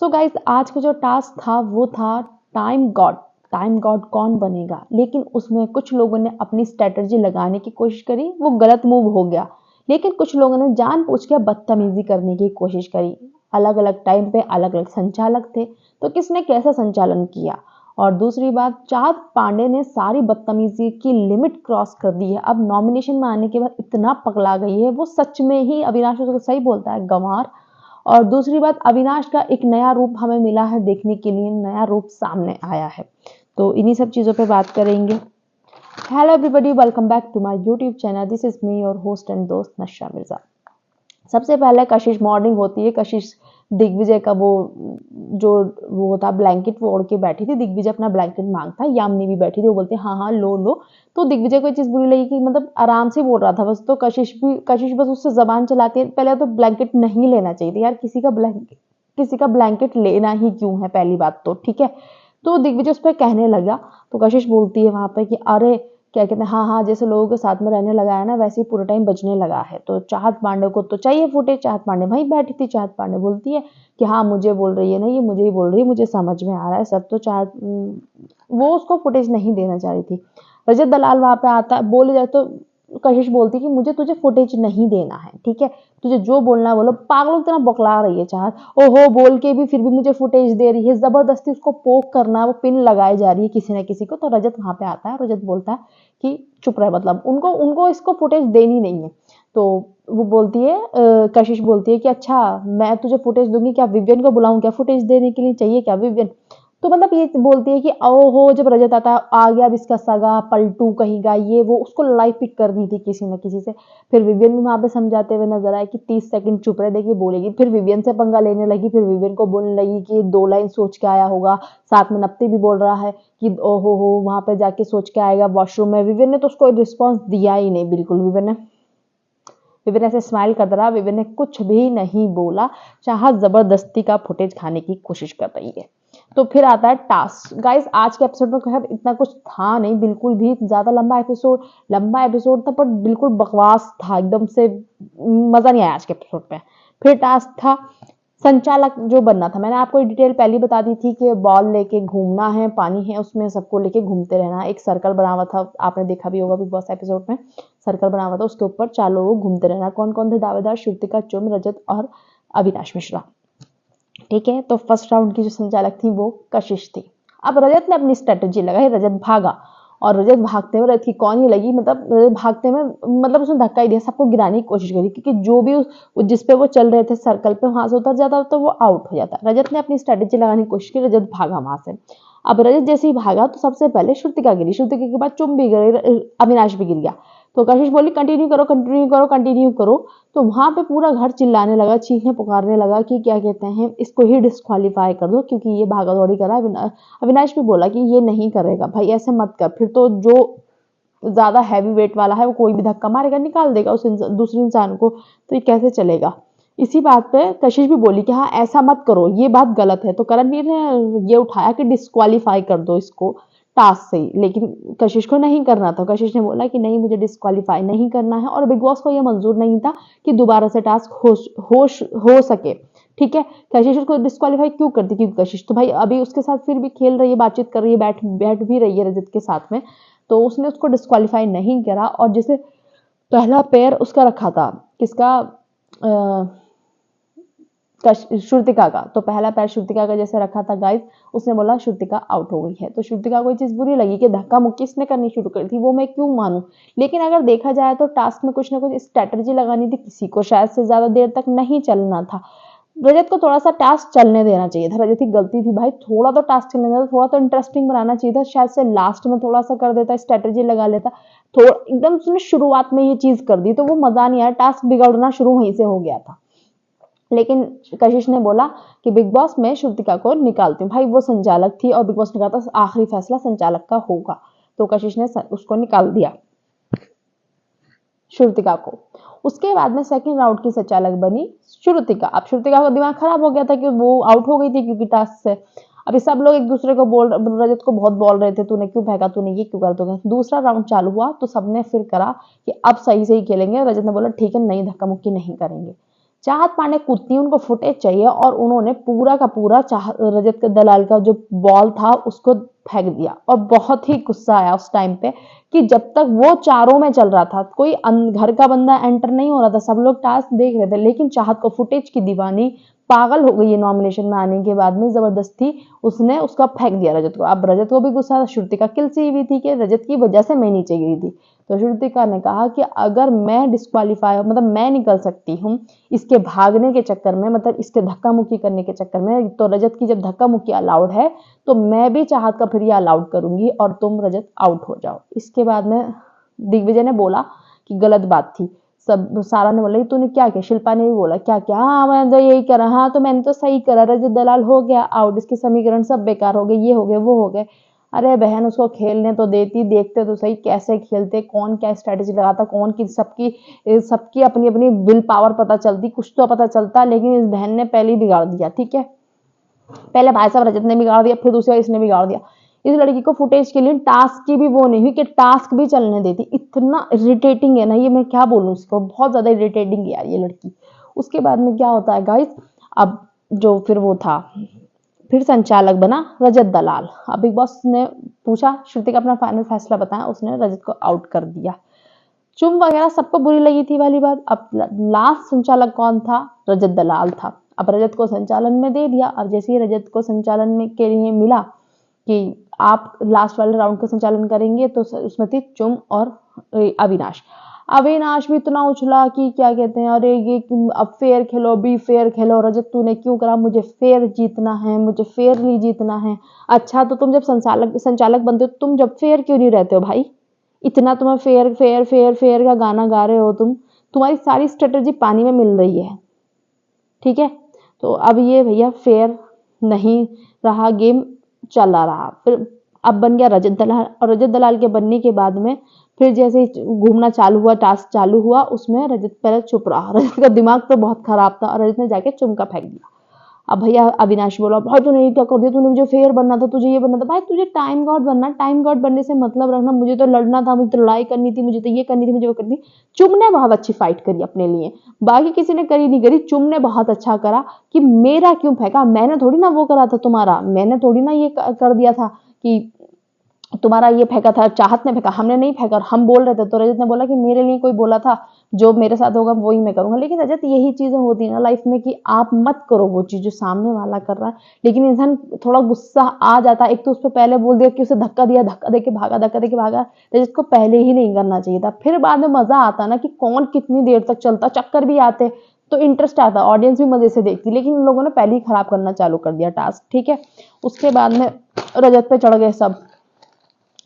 So guys आज का जो टास्क था वो था टाइम गॉड। टाइम गॉड कौन बनेगा, लेकिन उसमें कुछ लोगों ने अपनी स्ट्रेटजी लगाने की कोशिश करी, वो गलत मूव हो गया। लेकिन कुछ लोगों ने जानबूझ के बदतमीजी करने की कोशिश करी। अलग अलग टाइम पे अलग अलग संचालक थे, तो किसने कैसा संचालन किया। और दूसरी बात, चाँद पांडे ने सारी बदतमीजी की लिमिट क्रॉस कर दी है। अब नॉमिनेशन में आने के बाद इतना पगला गई है वो, सच में ही अविनाश उसको सही बोलता है, गंवार। और दूसरी बात, अविनाश का एक नया रूप हमें मिला है देखने के लिए, नया रूप सामने आया है। तो इन्हीं सब चीज़ों पे बात करेंगे। Hello everybody, welcome back to my YouTube channel. This is me your host and दोस्त नशा मिर्जा। सबसे पहले कशिश मॉर्निंग होती है, कशिश दिग्विजय का वो होता ब्लैंकेट वो ओढ़ के बैठी थी। दिग्विजय अपना ब्लैंकेट मांगता है, यामिनी भी बैठी थी, वो बोलती है हाँ हाँ लो लो। तो दिग्विजय को ये चीज बुरी लगी कि मतलब आराम से बोल रहा था बस, तो कशिश बस उससे जबान चलाती है। पहले तो ब्लैंकेट नहीं लेना चाहिए था यार, किसी का ब्लैंकेट लेना ही क्यों है, पहली बात तो ठीक है। तो दिग्विजय उस पर कहने लगा, तो कशिश बोलती है वहां पे कि अरे क्या कहते हैं, हाँ हाँ जैसे लोगों के साथ में रहने लगा है ना, वैसे ही पूरा टाइम बजने लगा है। तो चाहत पांडे को तो चाहिए फुटेज। चाहत पांडे भाई बैठी थी, चाहत पांडे बोलती है कि हाँ मुझे बोल रही है ना, ये मुझे ही बोल रही है, मुझे समझ में आ रहा है सब। तो वो उसको फुटेज नहीं देना चाह रही थी। रजत दलाल वहां पे आता है, बोले जाए तो कशिश बोलती कि मुझे तुझे फुटेज नहीं देना है, ठीक है, तुझे जो बोलना है बोलो। पागलों की तरह बौखला रही है चाहत, ओहो बोल के भी फिर भी मुझे फुटेज दे रही है, जबरदस्ती उसको पोक करना, वो पिन लगाई जा रही है किसी ना किसी को। तो रजत वहां पे आता है, रजत बोलता है कि चुप रहे, मतलब उनको उनको इसको फुटेज देनी नहीं है। तो वो बोलती है, कशिश बोलती है कि अच्छा मैं तुझे फुटेज दूंगी, क्या विवियन को बुलाऊं क्या फुटेज देने के लिए, चाहिए क्या विवियन। तो मतलब ये बोलती है कि ओहो, जब रजत आता है आ गया अब इसका सगा पलटू कहेगा, ये वो उसको लाइव पिक करनी थी किसी न किसी से। फिर विवियन भी वहां पे समझाते हुए नजर आए कि 30 सेकंड चुप रहे, देखिए बोलेगी। फिर विवियन से पंगा लेने लगी, फिर विवियन को बोलने लगी कि 2 लाइन सोच के आया होगा। साथ में नप्ती भी बोल रहा है कि ओहो हो वहां पे जाके सोच के आएगा वॉशरूम में। विवियन ने तो उसको रिस्पॉन्स दिया ही नहीं बिल्कुल। विवियन ऐसे स्माइल कर रहा, विवियन ने कुछ भी नहीं बोला। चाह जबरदस्ती का फुटेज खाने की कोशिश कर रही है। तो फिर आता है टास्क। गाइस आज के एपिसोड में खैर इतना कुछ था नहीं, बिल्कुल भी ज्यादा लंबा एपिसोड था, पर बिल्कुल बकवास था एकदम से, मजा नहीं आया आज के एपिसोड में। फिर टास्क था संचालक जो बनना था। मैंने आपको डिटेल पहले बता दी थी कि बॉल लेके घूमना है, पानी है उसमें, सबको लेके घूमते रहना। एक सर्कल बना हुआ था, आपने देखा भी होगा बिग बॉस एपिसोड में, सर्कल बना हुआ था, उसके ऊपर 4 लोग घूमते रहना। कौन कौन थे दावेदार, श्रुतिका, चुम, रजत और अविनाश मिश्रा, ठीक है। तो फर्स्ट राउंड की जो संचालक थी वो कशिश थी। अब रजत ने अपनी स्ट्रेटेजी लगाई, रजत भागा, और रजत भागते हुए, रजत की कौन ही लगी, मतलब रजत भागते में मतलब उसने धक्का ही दिया, सबको गिराने की कोशिश करी, क्योंकि जो भी जिस पे वो चल रहे थे सर्कल पे वहां से उतर जाता तो वो आउट हो जाता। रजत ने अपनी स्ट्रेटेजी लगाने की कोशिश की, रजत भागा वहां से। अब रजत जैसे ही भागा तो सबसे पहले श्रुतिका गिरी, श्रुतिका के बाद चुम भी गिरी, अविनाश भी गिर गया। तो कशिश बोली कंटिन्यू करो कंटिन्यू करो कंटिन्यू करो। तो वहां पे पूरा घर चिल्लाने लगा, चीखने पुकारने लगा कि क्या कहते हैं, इसको ही डिस्क्वालीफाई कर दो क्योंकि ये भागा दौड़ी कर रहा है। अविनाश भी बोला कि ये नहीं करेगा भाई, ऐसे मत कर, फिर तो जो ज्यादा हैवी वेट वाला है वो कोई भी धक्का मारेगा, निकाल देगा उस दूसरे इंसान को, तो ये कैसे चलेगा। इसी बात पे कशिश भी बोली कि हाँ ऐसा मत करो, ये बात गलत है। तो करणवीर ने ये उठाया कि डिस्क्वालीफाई कर दो इसको टास्क से ही, लेकिन कशिश को नहीं करना था। कशिश ने बोला कि नहीं मुझे डिस्क्वालीफाई नहीं करना है, और बिग बॉस को यह मंजूर नहीं था कि दोबारा से टास्क हो सके, ठीक है। कशिश उसको डिस्क्वालीफाई क्यों करती, क्योंकि कशिश तो भाई अभी उसके साथ फिर भी खेल रही है, बातचीत कर रही है, बैठ भी रही है रजत के साथ में। तो उसने उसको डिस्क्वालीफाई नहीं करा। और जैसे पहला पैर उसका रखा था, किसका, श्रुतिका का, तो पहला पैर श्रुतिका का जैसे रखा था गाइस, उसने बोला श्रुतिका आउट हो गई है। तो श्रुतिका को ये चीज बुरी लगी कि धक्का मुक्की इसने करनी शुरू कर थी, वो मैं क्यों मानूं। लेकिन अगर देखा जाए तो टास्क में कुछ ना कुछ स्ट्रेटजी लगानी थी, किसी को शायद से ज्यादा देर तक नहीं चलना था। रजत को थोड़ा सा टास्क चलने देना चाहिए था, रजत की गलती थी भाई, थोड़ा तो टास्क चलने देता, थोड़ा तो इंटरेस्टिंग बनाना चाहिए था। शायद से लास्ट में थोड़ा सा कर देता, स्ट्रेटजी लगा लेता, थोड़ा एकदम उसने शुरुआत में ये चीज कर दी तो वो मजा नहीं आया, टास्क बिगड़ना शुरू वहीं से हो गया था। लेकिन कशिश ने बोला कि बिग बॉस में श्रुतिका को निकालती हूँ, भाई वो संचालक थी और बिग बॉस ने कहा था आखिरी फैसला संचालक का होगा, तो कशिश ने उसको निकाल दिया, श्रुतिका को। उसके बाद में सेकंड राउंड की संचालक बनी श्रुतिका। अब श्रुतिका का दिमाग खराब हो गया था कि वो आउट हो गई थी क्योंकि टास्क से। अभी सब लोग एक दूसरे को रजत को बहुत बोल रहे थे, तूने क्यों फेंका, तूने ये क्यों कर दोगे। दूसरा राउंड चालू हुआ तो सबने फिर करा कि अब सही से ही खेलेंगे। रजत ने बोला ठीक है, नहीं धक्का मुक्की नहीं करेंगे, चाहत पांडे कूदती, उनको फुटेज चाहिए और उन्होंने पूरा का पूरा रजत दलाल का जो बॉल था उसको फेंक दिया। और बहुत ही गुस्सा आया उस टाइम पे कि जब तक वो चारों में चल रहा था, कोई घर का बंदा एंटर नहीं हो रहा था, सब लोग टास्क देख रहे थे, लेकिन चाहत को फुटेज की दीवानी पागल हो गई है नॉमिनेशन में आने के बाद में, जबरदस्ती उसने उसका फेंक दिया रजत को। अब रजत को भी गुस्सा था, श्रुतिका किल सी हुई थी कि रजत की वजह से मैं नीचे गिरी थी। तो श्रुतिका ने कहा कि अगर मैं डिस्क्वालीफाई, मतलब मैं निकल सकती हूँ इसके भागने के चक्कर में, मतलब इसके धक्का मुक्की करने के चक्कर में, तो रजत की जब धक्का मुक्की अलाउड है तो मैं भी चाहत का फिर ये अलाउड करूंगी और तुम रजत आउट हो जाओ। इसके बाद में दिग्विजय ने बोला कि गलत बात थी। सब सारा ने बोला तूने क्या किया, शिल्पा ने भी बोला क्या क्या, हाँ मैंने तो यही करा, हाँ तो मैंने तो सही करा, रजत दलाल हो गया आउट, इसके समीकरण सब बेकार हो गए, ये हो गए वो हो गए। अरे बहन उसको खेलने तो देती, देखते तो सही कैसे खेलते, कौन क्या स्ट्रेटेजी लगाता, कौन की सबकी अपनी अपनी विल पावर पता चलती, कुछ तो पता चलता। लेकिन इस बहन ने पहले ही बिगाड़ दिया। ठीक है, पहले भाई साहब रजत ने बिगाड़ दिया, फिर दूसरी बार इसने बिगाड़ दिया। इस लड़की को फुटेज के लिए टास्क की भी वो नहीं हुई कि टास्क भी चलने देती। इतना इरिटेटिंग है ना ये, मैं क्या बोलूं इसको, बहुत ज्यादा इरिटेटिंग है यार ये लड़की। उसके बाद में क्या होता है गाइस, अब जो फिर वो था, फिर संचालक बना रजत दलाल। अब बिग बॉस ने पूछा श्रुति का अपना फाइनल फैसला बताया, उसने रजत को आउट कर दिया। चुम वगैरह सबको बुरी लगी थी वाली बात। अब लास्ट संचालक कौन था, रजत दलाल था। अब रजत को संचालन में दे दिया। अब जैसे ही रजत को संचालन में के लिए मिला कि आप लास्ट वाले राउंड का संचालन करेंगे, तो उसमें थी चुम और अविनाश। अविनाश भी इतना उछला कि क्या कहते हैं, अरे ये अब फेयर खेलो, बी फेयर खेलो, रजत तूने क्यों करा, मुझे फेयर जीतना है, मुझे फेयरली जीतना है। अच्छा तो तुम जब संचालक बनते हो तुम जब फेयर क्यों नहीं रहते हो भाई, इतना तुम्हें फेयर फेयर फेयर फेयर का गाना गा रहे हो तुम, तुम्हारी सारी स्ट्रेटेजी पानी में मिल रही है। ठीक है, तो अब ये भैया फेयर नहीं रहा, गेम चला रहा। फिर अब बन गया रजत दलाल, और रजत दलाल के बनने के बाद में फिर जैसे घूमना चालू हुआ, टास्क चालू हुआ, उसमें रजत पहले चुप रहा। रजत का दिमाग तो बहुत खराब था और रजत ने जाके चुम का फेंक दिया। अब भैया अविनाश बोला भाई तूने ये क्या कर दिया, तूने मुझे फेयर बनना था, तुझे ये बनना था। भाई तुझे टाइम गॉड बनना, टाइम गॉड बनने से मतलब रखना, मुझे तो लड़ना था, मुझे तो लड़ाई करनी थी, मुझे तो ये करनी थी, मुझे वो करनी थी। चुम ने बहुत अच्छी फाइट करी अपने लिए, बाकी किसी ने करी नहीं करी, चुम ने बहुत अच्छा करा कि मेरा क्यों फेंका, मैंने थोड़ी ना वो करा था तुम्हारा, मैंने थोड़ी ना ये कर दिया था कि तुम्हारा ये फेंका था, चाहत ने फेंका, हमने नहीं फेंका। और हम बोल रहे थे तो रजत ने बोला कि मेरे लिए कोई बोला था, जो मेरे साथ होगा वही मैं करूंगा। लेकिन रजत यही चीजें होती है ना लाइफ में कि आप मत करो वो चीज जो सामने वाला कर रहा है, लेकिन इंसान थोड़ा गुस्सा आ जाता है। एक तो उसको पहले बोल दिया कि उसे धक्का दिया, धक्का देके भागा, धक्का देके भागा, रजत को पहले ही नहीं करना चाहिए था। फिर बाद में मजा आता ना कि कौन कितनी देर तक चलता, चक्कर भी आते तो इंटरेस्ट आता, ऑडियंस भी मजे से देखती, लेकिन उन लोगों ने पहले ही खराब करना चालू कर दिया टास्क। ठीक है, उसके बाद में रजत पे चढ़ गए सब,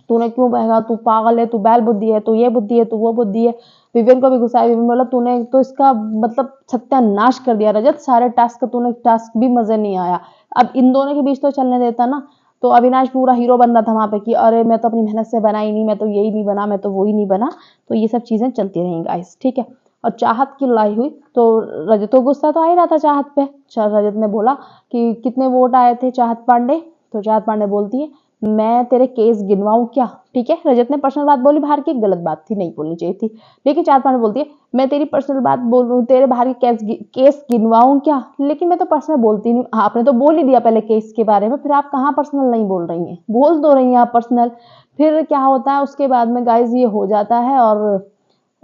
तूने क्यों बहेगा, तू पागल है, तू बैल बुद्धि है, तू ये बुद्धि है, तू वो बुद्धि है। विवेन को भी गुस्सा है, विवेन बोला तूने तो इसका मतलब सत्यानाश कर दिया रजत, सारे टास्क का तूने टास्क भी मजे नहीं आया। अब इन दोनों के बीच तो चलने देता ना। तो अविनाश पूरा हीरो बन रहा था वहां पे कि अरे मैं तो अपनी मेहनत से बना ही नहीं, मैं तो यही नहीं बना, मैं तो वो ही नहीं बना। तो ये सब चीजें चलती रही गाइस। ठीक है, और चाहत की लड़ाई हुई तो रजत को गुस्सा तो आ ही रहा था चाहत पे। रजत ने बोला कि कितने वोट आए थे चाहत पांडे, तो चाहत पांडे बोलती है मैं तेरे केस गिनवाऊं क्या। ठीक है, रजत ने पर्सनल बात बोली बाहर की, गलत बात थी, नहीं बोलनी चाहिए थी। लेकिन चाहत पांडे बोलती है मैं तेरी पर्सनल बात बोलूं, तेरे बाहर के केस गिनवाऊं क्या। लेकिन मैं तो पर्सनल बोलती नहीं, आपने तो बोल ही दिया पहले केस के बारे में, फिर आप कहाँ पर्सनल नहीं बोल रही हैं, बोल दो रही हैं आप पर्सनल। फिर क्या होता है उसके बाद में गाइज ये हो जाता है, और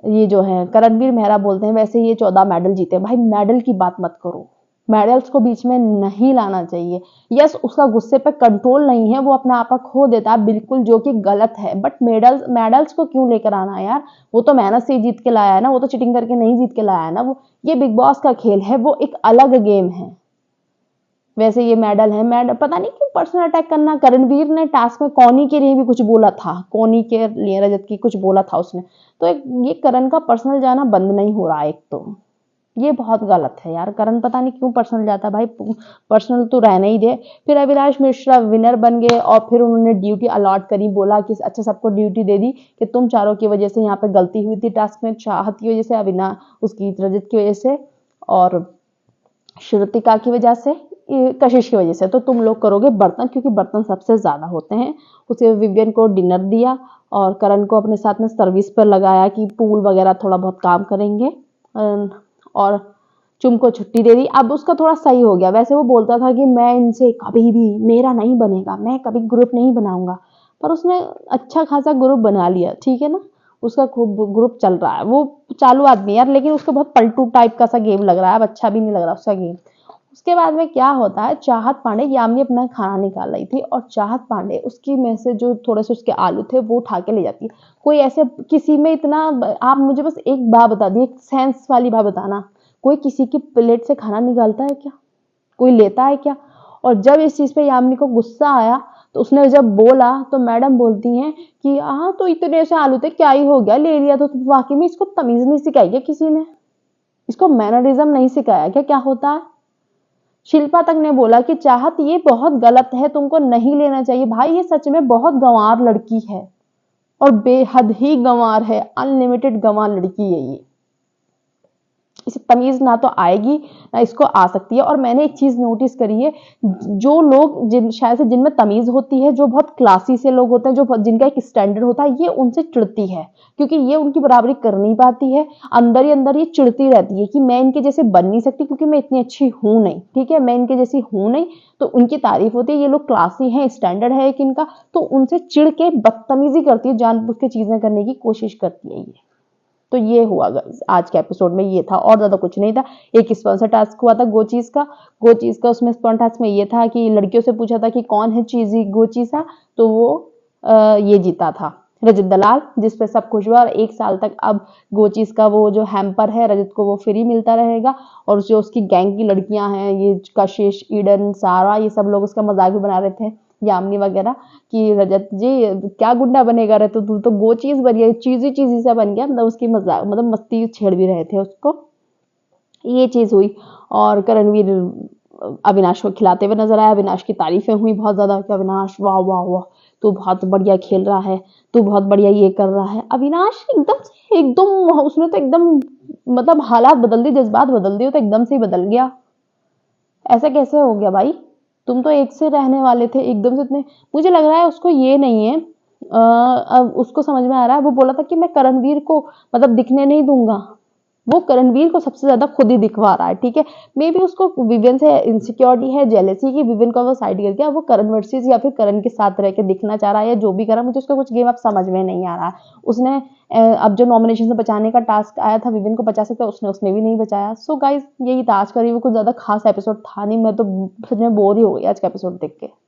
ये जो है करणवीर मेहरा बोलते हैं वैसे ये 14 मेडल जीते। भाई मेडल की बात मत करो, मेडल्स को बीच में नहीं लाना चाहिए। यस उसका गुस्से पे कंट्रोल नहीं है, वो अपना आपा खो देता है बिल्कुल, जो कि गलत है। बट मेडल्स को क्यों लेकर आना है यार, वो तो मेहनत से जीत के लाया है ना, वो तो चिटिंग करके नहीं जीत के लाया है ना। वो ये बिग बॉस का खेल है, वो एक अलग गेम है। वैसे ये मेडल है, मेडल पता नहीं क्यों पर्सनल अटैक करना। करणवीर ने टास्क में कौनी के लिए भी कुछ बोला था, कौनी के लिए रजत की कुछ बोला था उसने, तो एक ये करण का पर्सनल जाना बंद नहीं हो रहा। एक तो ये बहुत गलत है यार, करण पता नहीं क्यों पर्सनल जाता है, भाई पर्सनल तो रहने ही दे। फिर अविनाश मिश्रा विनर बन गए और फिर उन्होंने ड्यूटी अलॉट करी, बोला कि अच्छा सबको ड्यूटी दे दी कि तुम चारों की वजह से यहाँ पे गलती हुई थी टास्क में, चाहत की वजह से, अविनाश उसकी रजत की वजह से, और श्रुतिका की वजह से, कशिश की वजह से, तो तुम लोग करोगे बर्तन, क्योंकि बर्तन सबसे ज्यादा होते हैं। उसे विवियन को डिनर दिया और करण को अपने साथ में सर्विस पर लगाया कि पूल वगैरह थोड़ा बहुत काम करेंगे। और चुम को छुट्टी दे दी। अब उसका थोड़ा सही हो गया। वैसे वो बोलता था कि मैं इनसे कभी भी, मेरा नहीं बनेगा, मैं कभी ग्रुप नहीं बनाऊंगा, पर उसने अच्छा खासा ग्रुप बना लिया, ठीक है ना। उसका खूब ग्रुप चल रहा है। वो चालू आदमी है यार, लेकिन उसको बहुत पलटू टाइप का सा गेम लग रहा है, अब अच्छा भी नहीं लग रहा उसका गेम। उसके बाद में क्या होता है, चाहत पांडे, यामिनी अपना खाना निकाल रही थी और चाहत पांडे उसकी में से जो थोड़े से उसके आलू थे वो उठा के ले जाती है। कोई ऐसे किसी में इतना, आप मुझे बस एक बात बता दी, एक सेंस वाली बात बताना, कोई किसी की प्लेट से खाना निकालता है क्या? कोई लेता है क्या? और जब इस चीज पे यामिनी को गुस्सा आया तो उसने जब बोला तो मैडम बोलती हैं कि हाँ तो इतने से आलू थे, क्या ही हो गया, ले लिया तो वाकई में इसको तमीज नहीं सिखाई क्या किसी ने? इसको मैनरिज्म नहीं सिखाया क्या, क्या होता है? शिल्पा तक ने बोला कि चाहत ये बहुत गलत है, तुमको नहीं लेना चाहिए। भाई ये सच में बहुत गंवार लड़की है और बेहद ही गंवार है, अनलिमिटेड गंवार लड़की है ये। इसे तमीज ना तो आएगी ना इसको आ सकती है। और मैंने एक चीज नोटिस करी है, जो लोग शायद से जिनमें तमीज होती है, जो बहुत क्लासी से लोग होते हैं, जो जिनका एक स्टैंडर्ड होता है, ये उनसे चिढ़ती है क्योंकि ये उनकी बराबरी कर नहीं पाती है। अंदर ही अंदर ये चिढ़ती रहती है कि मैं इनके जैसे बन नहीं सकती क्योंकि मैं इतनी अच्छी हूं नहीं, ठीक है, मैं इनके जैसी हूं नहीं। तो उनकी तारीफ होती है, ये लोग क्लासी हैं, स्टैंडर्ड है एक इनका, तो उनसे चिढ़ के बदतमीजी करती है, जानबूझ के चीजें करने की कोशिश करती है ये। तो ये हुआ आज के एपिसोड में, ये था और ज्यादा कुछ नहीं था। एक स्पॉन्सर टास्क हुआ था गो चीज का। उसमें स्पॉन्सर टास्क में ये था कि लड़कियों से पूछा था कि कौन है चीजी गोचीसा, तो वो ये जीता था रजत दलाल, जिसपे सब खुश हुआ। और 1 साल तक अब गोचीज का वो जो हैम्पर है रजत को वो फ्री मिलता रहेगा। और जो उसकी गैंग की लड़कियां हैं, ये कशिश, ईडन, सारा, ये सब लोग उसका मजाक भी बना रहे थे, यामिनी वगैरह, कि रजत जी क्या गुंडा बनेगा रे, तो तू तो वो चीज बन गया, चीजी चीजी सा बन गया। मतलब उसकी मजाक, मतलब मस्ती छेड़ भी रहे थे उसको। ये चीज हुई। और करणवीर अविनाश को खिलाते हुए नजर आया। अविनाश की तारीफें हुई बहुत ज्यादा कि अविनाश वाह वाह वाह, तू बहुत बढ़िया खेल रहा है, तू बहुत बढ़िया ये कर रहा है। अविनाश एकदम उसने तो एकदम मतलब हालात बदल दिए, जज्बात बदल दिए, तो एकदम से ही बदल गया। ऐसा कैसे हो गया भाई? तुम तो एक से रहने वाले थे, एकदम से इतने। मुझे लग रहा है उसको ये नहीं है, अब उसको समझ में आ रहा है। वो बोला था कि मैं करणवीर को मतलब दिखने नहीं दूंगा, वो करणवीर को सबसे ज्यादा खुद ही दिखवा रहा है, ठीक है। मे बी उसको विवियन से इनसिक्योरिटी है, जेलेसी की, विवियन को वो साइड करके अब वो करण वर्सेस या फिर करण के साथ रह के दिखना चाह रहा है, या जो भी कर रहा है। मुझे उसका कुछ गेम अब समझ में नहीं आ रहा है। उसने अब जो नॉमिनेशन से बचाने का टास्क आया था, विवियन को बचा सकता है, उसने भी नहीं बचाया। सो गाइज यही था आज का रिव्यू। कुछ ज्यादा खास एपिसोड था नहीं, मैं तो सच में बोर ही हो गई आज का एपिसोड देख के।